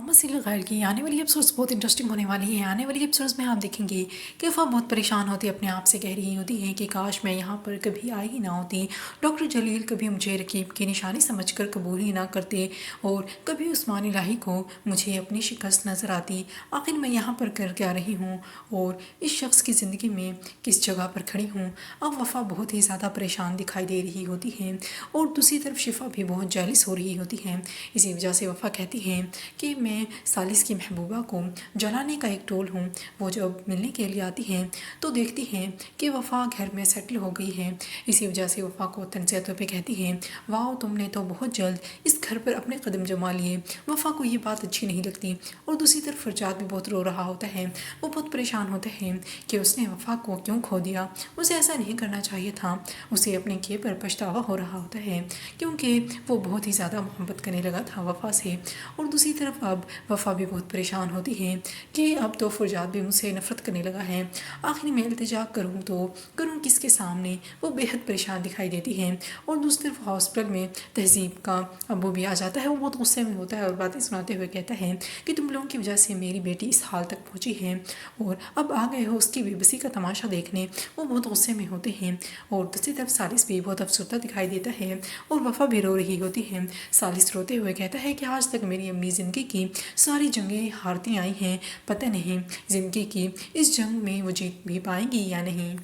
مسیل غیر کی آنے والی ایپیسوڈز بہت انٹرسٹنگ ہونے والی ہیں۔ آنے والی ایپیسوڈز میں آپ دیکھیں گے کہ وفا بہت پریشان ہوتی ہے، اپنے آپ سے کہہ رہی ہوتی ہے کہ کاش میں یہاں پر کبھی آئی ہی نہ ہوتی، ڈاکٹر جلیل کبھی مجھے رقیب کی نشانی سمجھ کر قبول ہی نہ کرتے اور کبھی عثمان الہی کو مجھے اپنی شکست نظر آتی۔ آخر میں یہاں پر کر کیا رہی ہوں اور اس شخص کی زندگی میں کس جگہ پر کھڑی ہوں۔ اب وفا بہت ہی زیادہ پریشان دکھائی دے رہی ہوتی ہے اور دوسری طرف شفا بھی بہت جیلس ہو رہی ہوتی ہے۔ اسی وجہ سے وفا کہتی ہے کہ میں ثالث کی محبوبہ کو جلانے کا ایک ٹول ہوں۔ وہ جب ملنے کے لیے آتی ہیں تو دیکھتی ہیں کہ وفا گھر میں سیٹل ہو گئی ہے۔ اسی وجہ سے وفا کو تنزیتوں پہ کہتی ہے واؤ تم نے تو بہت جلد اس گھر پر اپنے قدم جما لیے۔ وفا کو یہ بات اچھی نہیں لگتی اور دوسری طرف فرجاد بھی بہت رو رہا ہوتا ہے۔ وہ بہت پریشان ہوتا ہے کہ اس نے وفا کو کیوں کھو دیا، اسے ایسا نہیں کرنا چاہیے تھا۔ اسے اپنے کیے پر پچھتاوا ہو رہا ہوتا ہے کیونکہ وہ بہت ہی زیادہ محبت کرنے لگا تھا وفا سے۔ اور دوسری طرف اب وفا بھی بہت پریشان ہوتی ہے کہ اب تو فرجاد بھی مجھ سے نفرت کرنے لگا ہے، آخر میں التجا کروں تو کروں کس کے سامنے۔ وہ بے حد پریشان دکھائی دیتی ہے۔ اور دوسری طرف ہاسپٹل میں تہذیب کا ابو بھی آ جاتا ہے، وہ بہت غصے میں ہوتا ہے اور باتیں سناتے ہوئے کہتا ہے کہ تم لوگوں کی وجہ سے میری بیٹی اس حال تک پہنچی ہے اور اب آ گئے ہو اس کی بے بسی کا تماشا دیکھنے۔ وہ بہت غصے میں ہوتے ہیں اور دوسری طرف ثالث بھی بہت افسردہ دکھائی دیتا ہے اور وفا بھی رو رہی ہوتی ہے۔ ثالث روتے ہوئے کہتا ہے کہ آج تک میری امی زندگی کی ساری جنگیں ہارتی آئی ہیں، پتہ نہیں زندگی کی اس جنگ میں وہ جیت بھی پائیں گی یا نہیں۔